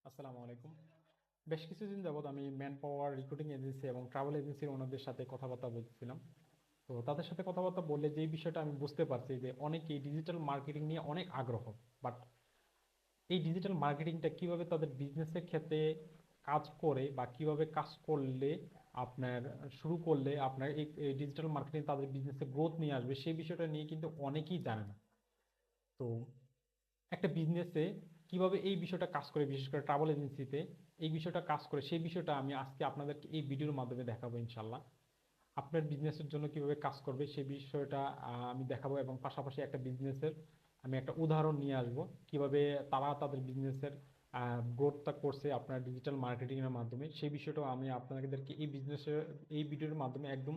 আসসালামু আলাইকুম। বেশ কিছুদিন যাবৎ আমি ম্যান পাওয়ার রিক্রুটিং এজেন্সি এবং ট্রাভেল এজেন্সির ওনাদের সাথে কথাবার্তা বলছিলাম। তো তাদের সাথে কথাবার্তা বললে যেই বিষয়টা আমি বুঝতে পারছি যে অনেকেই ডিজিটাল মার্কেটিং নিয়ে অনেক আগ্রহ, বাট এই ডিজিটাল মার্কেটিংটা কিভাবে তাদের বিজনেসের ক্ষেত্রে কাজ করে বা কিভাবে কাজ করলে আপনার শুরু করলে আপনার এই ডিজিটাল মার্কেটিং তাদের বিজনেসে গ্রোথ নিয়ে আসবে সেই বিষয়টা নিয়ে কিন্তু অনেকেই জানে না। তো একটা বিজনেসে কিভাবে এই বিষয়টা কাজ করে, বিশেষ করে ট্রাভেল এজেন্সিতে এই বিষয়টা কাজ করে, সেই বিষয়টা আমি আজকে আপনাদেরকে এই ভিডিওর মাধ্যমে দেখাবো ইনশাল্লাহ। আপনার বিজনেসের জন্য কিভাবে কাজ করবে সেই বিষয়টা আমি দেখাবো, এবং পাশাপাশি একটা বিজনেসের আমি একটা উদাহরণ নিয়ে আসবো কিভাবে তারা তাদের বিজনেসের গ্রোথটা করছে আপনার ডিজিটাল মার্কেটিংয়ের মাধ্যমে। সেই বিষয়টাও আমি আপনাদেরকে এই বিজনেসের এই ভিডিওর মাধ্যমে একদম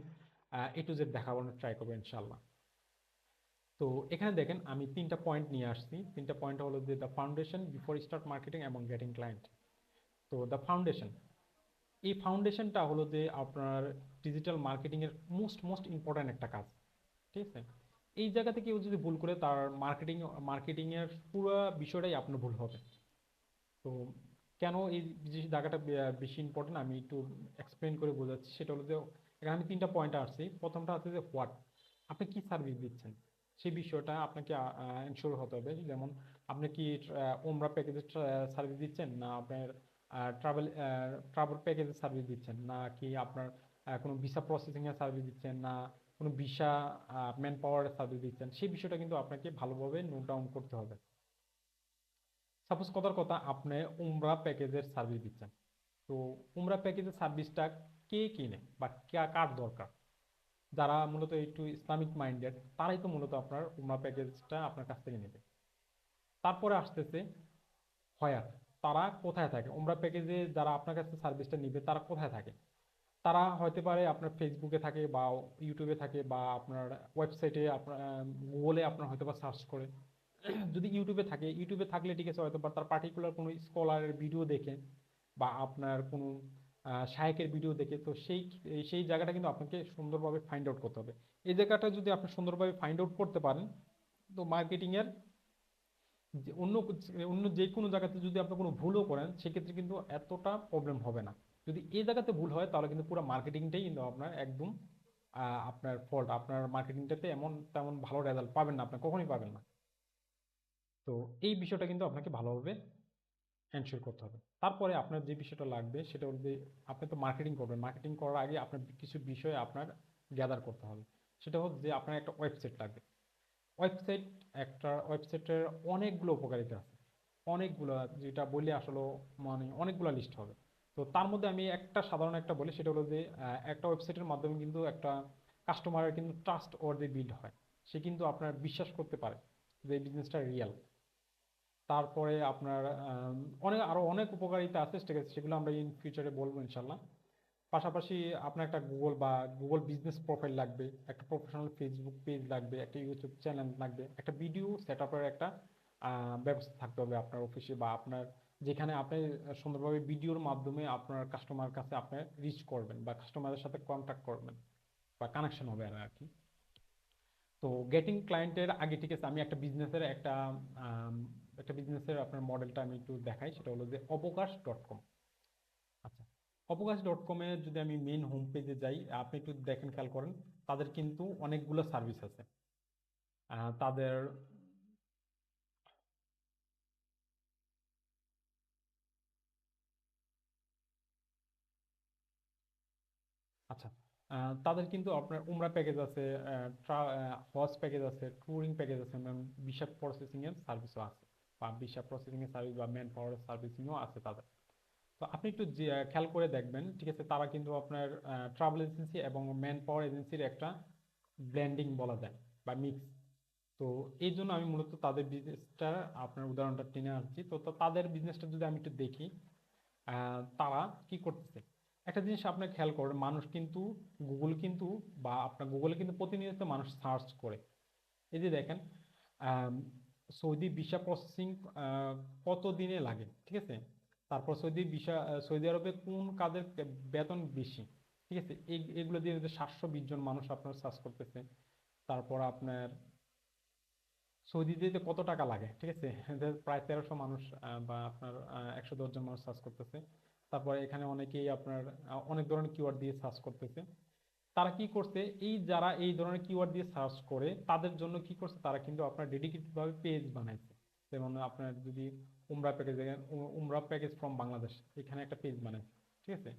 এ টু জেড দেখানোর ট্রাই করবো ইনশাল্লাহ। তো এখানে দেখেন আমি তিনটা পয়েন্ট নিয়ে আসছি। তিনটা পয়েন্ট হলো যে the foundation before start marketing এবং গেটিং ক্লায়েন্ট। তো দ্য ফাউন্ডেশন, এই ফাউন্ডেশনটা হলো যে আপনার ডিজিটাল মার্কেটিং এর মোস্ট মোস্ট ইম্পর্ট্যান্ট একটা কাজ। ঠিক আছে, এই জায়গা থেকে কেউ যদি ভুল করে তার মার্কেটিং এর পুরো বিষয়টাই আপনার ভুল হবে। তো কেন এই জায়গাটা বেশি ইম্পর্টেন্ট আমি একটু এক্সপ্লেন করে বোঝাচ্ছি। সেটা হলো যে এখানে আমি তিনটা পয়েন্ট আসছি। প্রথমটা হচ্ছে যে হোয়াট, আপনি কি সার্ভিস দিচ্ছেন সেই বিষয়টা আপনাকে এনশিওর হতে হবে। যেমন আপনি কি ওমরা প্যাকেজের সার্ভিস দিচ্ছেন, না আপনার ট্রাভেল ট্রাভেল প্যাকেজের সার্ভিস দিচ্ছেন, না কি আপনার কোনো ভিসা প্রসেসিং এর সার্ভিস দিচ্ছেন, না কোনো ভিসা ম্যান পাওয়ারের সার্ভিস দিচ্ছেন, সেই বিষয়টা কিন্তু আপনাকে ভালোভাবে নোট ডাউন করতে হবে। সাপোজ কথার কথা আপনি উমরা প্যাকেজের সার্ভিস দিচ্ছেন। তো উমরা প্যাকেজের সার্ভিসটা কে কিনে বা কার দরকার? যারা মূলত একটু ইসলামিক মাইন্ডেড তারাই তো মূলত আপনার উমরা প্যাকেজটা আপনার কাছ থেকে নেবে। তারপরে আসতেছে হয়ার, তারা কোথায় থাকে? উমরা প্যাকেজে যারা আপনার কাছে সার্ভিসটা নিবে তারা কোথায় থাকে? তারা হতে পারে আপনার ফেসবুকে থাকে বা ইউটিউবে থাকে বা আপনার ওয়েবসাইটে আপনার গুগলে আপনার হয়তো বা সার্চ করে। যদি ইউটিউবে থাকে, ইউটিউবে থাকলে ঠিক আছে, হয়তো বা তার পার্টিকুলার কোনো স্কলারের ভিডিও দেখে বা আপনার কোনো শায়েকের ভিডিও দেখে, তো সেই সেই জায়গাটা কিন্তু আপনাকে সুন্দরভাবে ফাইন্ড আউট করতে হবে। এই জায়গাটা যদি আপনি সুন্দরভাবে ফাইন্ড আউট করতে পারেন, তো মার্কেটিংয়ের যে অন্য অন্য যে কোনো জায়গাতে যদি আপনি কোনো ভুলও করেন সেক্ষেত্রে কিন্তু এতটা প্রবলেম হবে না। যদি এই জায়গাতে ভুল হয় তাহলে কিন্তু পুরো মার্কেটিংটাই কিন্তু আপনার একদম আপনার ফল্ট। আপনার মার্কেটিংটাতে এমন তেমন ভালো রেজাল্ট পাবেন না, আপনি কখনোই পাবেন না। তো এই বিষয়টা কিন্তু আপনাকে ভালোভাবে এনশিওর করতে হবে। তারপরে আপনার যে বিষয়টা লাগবে সেটা হলো যে আপনি তো মার্কেটিং করবেন, মার্কেটিং করার আগে আপনার কিছু বিষয় আপনার গ্যাদার করতে হবে। সেটা হচ্ছে যে আপনার একটা ওয়েবসাইট লাগবে। ওয়েবসাইট, একটা ওয়েবসাইটের অনেকগুলো উপকারিতা আছে, অনেকগুলো, যেটা বললে আসলে মানে অনেকগুলো লিস্ট হবে। তো তার মধ্যে আমি একটা সাধারণ একটা বলি, সেটা হলো যে একটা ওয়েবসাইটের মাধ্যমে কিন্তু একটা কাস্টমারের কিন্তু ট্রাস্ট ওর যে বিল্ড হয়, সে কিন্তু আপনার বিশ্বাস করতে পারে যে এই বিজনেসটা রিয়েল। তারপরে আপনার অনেক আরো অনেক উপকারিতা আছে, ঠিক আছে, সেগুলো আমরা ইন ফিউচারে বলবো ইনশাল্লাহ। পাশাপাশি আপনার একটা গুগল বা গুগল বিজনেস প্রোফাইল লাগবে, একটা প্রফেশনাল ফেসবুক পেজ লাগবে, একটা ইউটিউব চ্যানেল লাগবে, একটা ভিডিও সেট আপের একটা ব্যবস্থা থাকতে হবে আপনার অফিসে বা আপনার যেখানে আপনি সুন্দরভাবে ভিডিওর মাধ্যমে আপনার কাস্টমার কাছে আপনি রিচ করবেন বা কাস্টমারের সাথে কন্ট্যাক্ট করবেন বা কানেকশন হবে আর কি। তো গেটিং ক্লায়েন্টের আগে, ঠিক আছে, আমি আম, একটা বিজনেসের আপনার মডেলটা আমি একটু দেখাই। সেটা হলো যে অবকাশ.com। আচ্ছা, অবকাশ.com-এ যদি আমি মেইন হোম পেজে যাই, আপনি একটু দেখেন, খেয়াল করেন, তাদের কিন্তু অনেকগুলো সার্ভিস আছে। তাদের আচ্ছা, তাদের কিন্তু আপনার উমরা প্যাকেজ আছে, হজ প্যাকেজ আছে, ট্যুরিং প্যাকেজ আছে, ভিসা প্রসেসিং এর সার্ভিসও আছে, বা ভিসা প্রসেসিং এর সার্ভিস বা ম্যান পাওয়ার সার্ভিসিংও আছে তাদের। তো আপনি একটু খেয়াল করে দেখবেন, ঠিক আছে, তারা কিন্তু আপনার ট্রাভেল এজেন্সি এবং ম্যান পাওয়ার এজেন্সির একটা ব্ল্যান্ডিং বলা যায় বা মিক্স। তো এই জন্য আমি মূলত তাদের বিজনেসটা আপনার উদাহরণটা টেনে আসছি। তো তো তাদের বিজনেসটা যদি আমি একটু দেখি, তারা কি করতেছে, একটা জিনিস আপনার খেয়াল করেন, মানুষ কিন্তু গুগল কিন্তু বা আপনার গুগলে কিন্তু প্রতিনিয়ত মানুষ সার্চ করে। এই যে দেখেন, আম, সৌদি ভিসা প্রসেসিং কত দিনে লাগে, ঠিক আছে, তারপর সৌদি আরবে কোন কাজের বেতন বেশি, ঠিক আছে, এগুলো দিয়ে 720 জন মানুষ আপনার সার্চ করতেছে। তারপর আপনার সৌদিতে যেতে কত টাকা লাগে, ঠিক আছে? যে প্রায় 1300 মানুষ বা আপনার 110 জন মানুষ সার্চ করতেছে। তারপরে এখানে অনেকেই আপনার অনেক ধরনের কিওয়ার্ড দিয়ে সার্চ করতেছে। তারা কি করছে, এই যারা এই ধরনের কিওয়ার্ড দিয়ে সার্চ করে তাদের জন্য কি করছে, তারা কিন্তু আপনার ডেডিকেটেড ভাবে পেজ বানাইছে। যেমন আপনার যদি উমরা প্যাকেজ দেখেন, উমরা প্যাকেজ ফ্রম বাংলাদেশ, এখানে একটা পেজ বানাইছে, ঠিক আছে?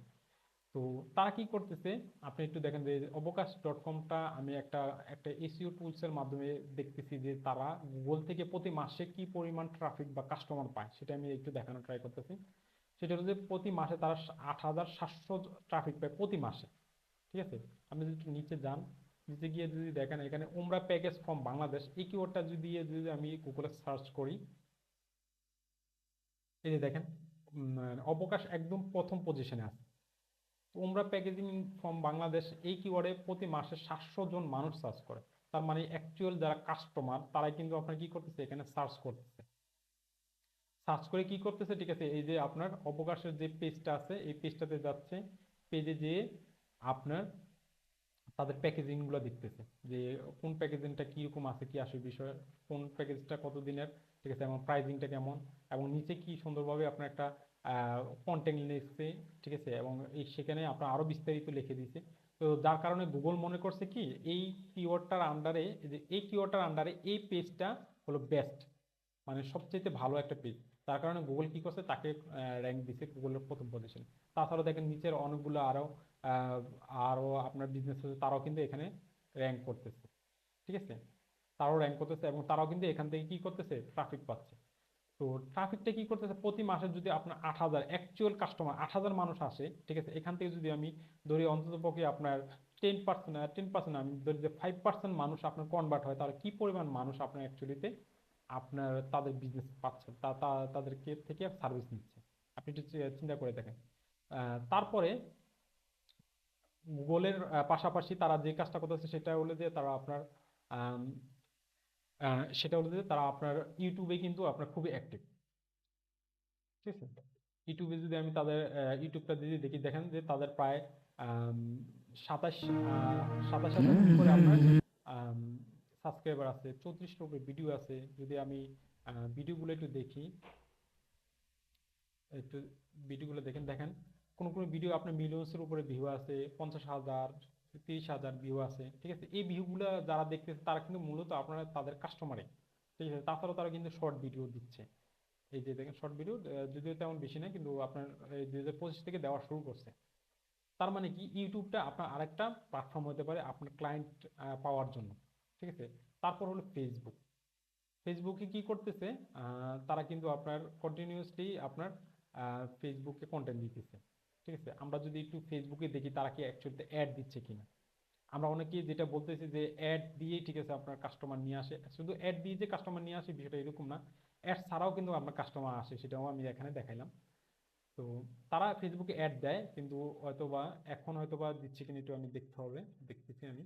তো তারা কি করতেছে, আপনি একটু দেখেন যে অবকাশ.কমটা আমি একটা একটা এসইও টুলস এর মাধ্যমে দেখতেছি যে তারা গুগল থেকে প্রতি মাসে কি পরিমাণ ট্রাফিক বা কাস্টমার পায়, সেটা আমি একটু দেখানোর ট্রাই করতেছি। সেটা হচ্ছে যে প্রতি মাসে তারা 8700 ট্রাফিক পায় প্রতি মাসে, ঠিক আছে? আপনি যদি একটু নিচে যান, নিচে গিয়ে যদি দেখেন এখানে উমরা প্যাকেজ ফ্রম বাংলাদেশ, এই কিওয়ার্ডটা যদি আমি গুগলে সার্চ করি, এই যে দেখেন অবকাশ একদম প্রথম পজিশনে আছে। উমরা প্যাকেজিং ফ্রম বাংলাদেশ এই কিওয়ার্ডে প্রতি মাসে 700 জন মানুষ সার্চ করে। তার মানে অ্যাকচুয়াল যারা কাস্টমার তারাই কিন্তু আপনার কি করতেছে, এখানে সার্চ করতেছে। সার্চ করে কি করতেছে, ঠিক আছে, এই যে আপনার অবকাশের যে পেজটা আছে এই পেজটাতে যাচ্ছে, পেজে যেয়ে আপনার তাদের প্যাকেজিং গুলো দেখতেছে যে কোন প্যাকেজিংটা কিরকম আছে, কি আসে বিষয়, কোন প্যাকেজটা কত দিনের, ঠিক আছে, এবং প্রাইসিংটা কেমন, এবং নিচে কি সুন্দরভাবে আপনার একটা কন্টেন্ট লিখছে, ঠিক আছে, এবং এই সেখানে আপনার আরো বিস্তারিত লিখে দিয়েছে। তো যার কারণে গুগল মনে করছে কি এই কিওয়ার্ডটার আন্ডারে, যে এই কিওয়ার্ডটার আন্ডারে এই পেজটা হলো বেস্ট, মানে সবচেয়ে ভালো একটা পেজ। তার কারণে গুগল কি করছে, তাকে র্যাঙ্ক দিছে গুগলের প্রথম পজিশন। তাছাড়াও দেখেন নিচের অনেকগুলো আরো আহ, আরো আপনার বিজনেস আছে, তারাও কিন্তু এখানে র্যাঙ্ক করতেছে, ঠিক আছে? তারাও র্যাঙ্ক করতেছে এবং তারাও কিন্তু এখান থেকে কি করতেছে, ট্রাফিক পাচ্ছে। তো ট্রাফিকটা কি করতেছে, প্রতি মাসে যদি আপনার 8000 অ্যাকচুয়াল কাস্টমার 8000 মানুষ আসে, ঠিক আছে, এখান থেকে যদি আমি ধরি অন্তত পক্ষে আপনার 10%, 10% আমি ধরি যে 5% মানুষ আপনার কনভার্ট হয়, তাহলে কি পরিমাণ মানুষ আপনার অ্যাকচুয়ালিতে আপনার তাদের বিজনেস পাচ্ছে, তাদেরকে থেকে সার্ভিস নিচ্ছে। আপনি একটু চিন্তা করে দেখেন। তারপরে গুগলের পাশাপাশি তারা যে কাজটা করতেছে সেটা হলো যে তারা আপনার আম, সেটা হলো যে তারা আপনার ইউটিউবে কিন্তু আপনার খুবই অ্যাক্টিভ, ঠিক আছে? ইউটিউবে যদি আমি তাদের ইউটিউবটা যদি দেখি, দেখেন যে তাদের প্রায় আম, সাতাশ সাতাশ হাজার করে আপনার সাবস্ক্রাইবার আছে, 34টার উপরে ভিডিও আছে। যদি আমি ভিডিওগুলো একটু দেখি, একটু ভিডিওগুলো দেখেন, দেখেন কোন কোন ভিডিও আপনার মিলিয়ন্স এর উপরে ভিউ আছে, 50,000, 30,000 ভিউ আছে, ঠিক আছে? এই ভিউগুলো যারা দেখতেছে তারা কিন্তু মূলত আপনার তাদের কাস্টমারে, ঠিক আছে? তাছাড়াও তারা কিন্তু শর্ট ভিডিও দিচ্ছে। এই যে দেখেন শর্ট ভিডিও, যদিও তেমন বেশি না, কিন্তু আপনার 2025 থেকে দেওয়া শুরু করছে। তার মানে কি ইউটিউবটা আপনার আরেকটা প্ল্যাটফর্ম হতে পারে আপনার ক্লায়েন্ট পাওয়ার জন্য, ঠিক আছে? তারপর হলো ফেসবুক। ফেসবুকে কি করতেছে, তারা কিন্তু আপনার কন্টিনিউয়াসলি আপনার ফেসবুকে কন্টেন্ট দিতেছে, ঠিক আছে? আমরা যদি একটু ফেসবুকে দেখি তারা কি অ্যাকচুয়ালি অ্যাড দিচ্ছে কিনা। আমরা অনেকেই যেটা বলতেছি যে অ্যাড দিয়ে, ঠিক আছে, আপনার কাস্টমার নিয়ে আসে, শুধু অ্যাড দিয়ে যে কাস্টমার নিয়ে আসে বিষয়টা এরকম না, অ্যাড ছাড়াও কিন্তু আপনার কাস্টমার আসে, সেটাও আমি এখানে দেখাইলাম। তো তারা ফেসবুকে অ্যাড দেয়, কিন্তু হয়তোবা এখন হয়তোবা দিচ্ছে কিনা একটু আমি দেখতে হবে, দেখতেছি আমি।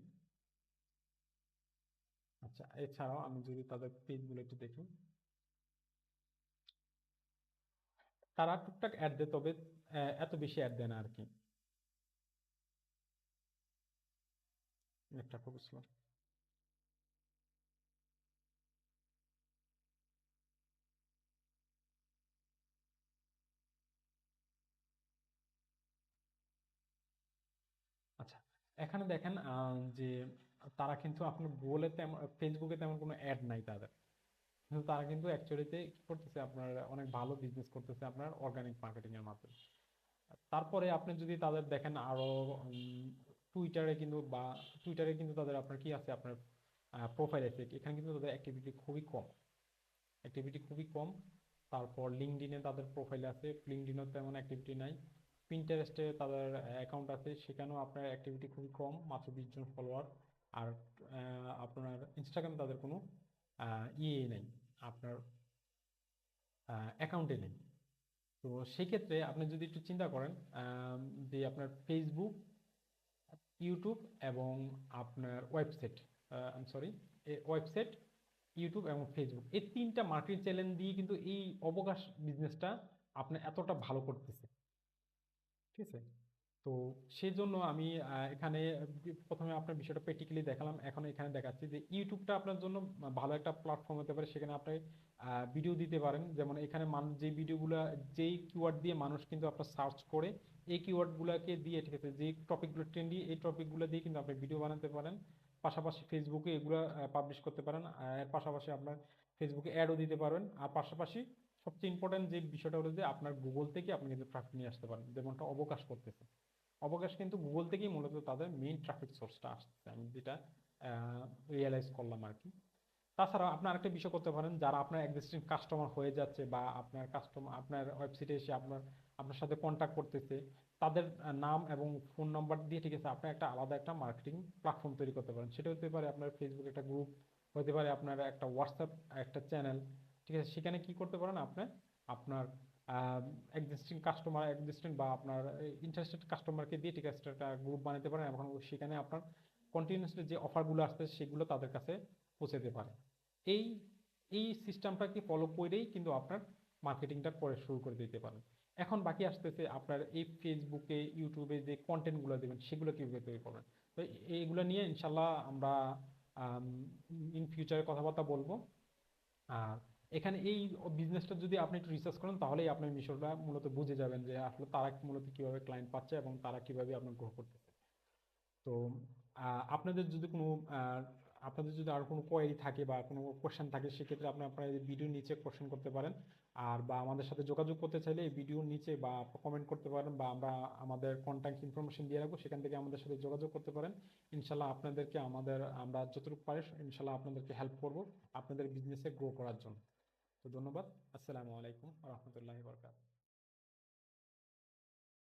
আচ্ছা, এছাড়াও আমি যদি তাদের পেজগুলো একটু দেখি, তারা টুকটাক অ্যাড দেয়, তবে এত বেশি অ্যাড দেয় না আর কি। একটা খুব স্লো। আচ্ছা, এখানে দেখেন যে তারা কিন্তু আপনার গুগলে তেমন, ফেসবুকে তেমন কোনো অ্যাড নাই তাদের, কিন্তু তারা কিন্তু অ্যাকচুয়ালিতে কি করতেছে, আপনার অনেক ভালো বিজনেস করতেছে আপনার অর্গানিক মার্কেটিং এর মাধ্যমে। তারপরে আপনি যদি তাদের দেখেন আরো টুইটারে কিন্তু, বা টুইটারে কিন্তু তাদের আপনার কি আছে, আপনার প্রোফাইল আছে, এখানে কিন্তু তাদের অ্যাক্টিভিটি খুবই কম, অ্যাক্টিভিটি খুবই কম। তারপর লিঙ্কডইনে তাদের প্রোফাইল আছে, লিঙ্কডইনে তেমন অ্যাক্টিভিটি নাই। পিন্টারেস্টে তাদের অ্যাকাউন্ট আছে, সেখানেও আপনার অ্যাক্টিভিটি খুবই কম, মাত্র 20 জন ফলোয়ার। আর আপনার ইনস্টাগ্রামে তাদের কোনো ইয়ে নেই, আপনার অ্যাকাউন্টে নেই। তো সেক্ষেত্রে আপনি যদি একটু চিন্তা করেন, যে আপনার ফেসবুক, ইউটিউব এবং আপনার website, I sorry, website, YouTube এবং ফেসবুক, এই তিনটা মার্কেটিং চ্যানেল দিয়ে কিন্তু এই অবকাশ বিজনেসটা আপনি এতটা ভালো করতেছে, ঠিক আছে? তো সেই জন্য আমি এখানে প্রথমে আপনার বিষয়টা প্র্যাকটিক্যালি দেখালাম, এখন এখানে দেখাচ্ছি যে ইউটিউবটা আপনার জন্য ভালো একটা প্ল্যাটফর্ম হতে পারে। সেখানে আপনি ভিডিও দিতে পারেন, যেমন এখানে মানুষ যে ভিডিওগুলো, যেই কিওয়ার্ড দিয়ে মানুষ কিন্তু আপনার সার্চ করে, এই কিওয়ার্ডগুলোকে দিয়ে, ঠিক আছে, যে টপিকগুলো ট্রেন্ডি এই টপিকগুলো দিয়ে কিন্তু আপনি ভিডিও বানাতে পারেন। পাশাপাশি ফেসবুকে এগুলো পাবলিশ করতে পারেন, এর পাশাপাশি আপনার ফেসবুকে অ্যাডও দিতে পারবেন। আর পাশাপাশি সবচেয়ে ইম্পর্টেন্ট যে বিষয়টা হলো যে আপনার গুগল থেকে আপনি কিন্তু ট্রাফিক নিয়ে আসতে পারেন, যেমনটা অবকাশ করতেছে। অবকাশ কিন্তু গুগল থেকেই মূলত তাদের মেইন ট্রাফিক সোর্সটা আসছে, আমি যেটা রিয়েলাইজ করলাম আর কি। তাছাড়া আপনার আরেকটা বিষয় করতে পারেন, যারা আপনার এক্সিস্টিং কাস্টমার হয়ে যাচ্ছে বা আপনার কাস্টমার আপনার ওয়েবসাইটে এসে আপনার আপনার সাথে কন্ট্যাক্ট করতেছে, তাদের নাম এবং ফোন নাম্বার দিয়ে, ঠিক আছে, আপনি একটা আলাদা একটা মার্কেটিং প্ল্যাটফর্ম তৈরি করতে পারেন। সেটা হতে পারে আপনার ফেসবুক একটা গ্রুপ, হতে পারে আপনার একটা হোয়াটসঅ্যাপ একটা চ্যানেল, ঠিক আছে। সেখানে কি করতে পারেন আপনি, আপনার এক্সিস্টিং কাস্টমার এক্সিস্টিং বা আপনার ইন্টারেস্টেড কাস্টমারকে দিয়ে, ঠিক আছে, একটা গ্রুপ বানাতে পারেন এবং সেখানে আপনার কন্টিনিউসলি যে অফারগুলো আসছে সেগুলো তাদের কাছে পৌঁছাতে পারে। এই এই সিস্টেমটাকে ফলো করেই কিন্তু আপনার মার্কেটিংটা করে শুরু করে দিতে পারেন। এখন বাকি আসতেছে আপনার এই ফেসবুকে ইউটিউবে যে কন্টেন্টগুলো দেবেন সেগুলো কিভাবে তৈরি করবেন। তো এইগুলো নিয়ে ইনশাল্লাহ আমরা ইন ফিউচারে কথাবার্তা বলবো। আর এখানে এই বিজনেসটা যদি আপনি একটু রিসার্চ করেন, তাহলেই আপনি বিষয়টা মূলত বুঝে যাবেন যে আসলে তারা মূলত কিভাবে ক্লায়েন্ট পাচ্ছে এবং তারা কিভাবে আপনার গ্রো করতেছে। তো আপনাদের যদি কোনো আহ, আপনাদের যদি আর কোনো কোয়েরি থাকে বা কোনো কোশ্চেন থাকে, সেক্ষেত্রে আপনি আপনার এই ভিডিওর নিচে কোশ্চেন করতে পারেন। আর বা আমাদের সাথে যোগাযোগ করতে চাইলে এই ভিডিওর নিচে বা কমেন্ট করতে পারেন, বা আমরা আমাদের কন্ট্যাক্ট ইনফরমেশন দিয়ে রাখবো, সেখান থেকে আমাদের সাথে যোগাযোগ করতে পারেন। ইনশাল্লাহ আপনাদেরকে আমরা যতটুকু পারি ইনশাল্লাহ আপনাদেরকে হেল্প করব আপনাদের বিজনেসে গ্রো করার জন্য। তো ধন্যবাদ। আসসালামু আলাইকুম রহমতুল্লাহি বরকাত।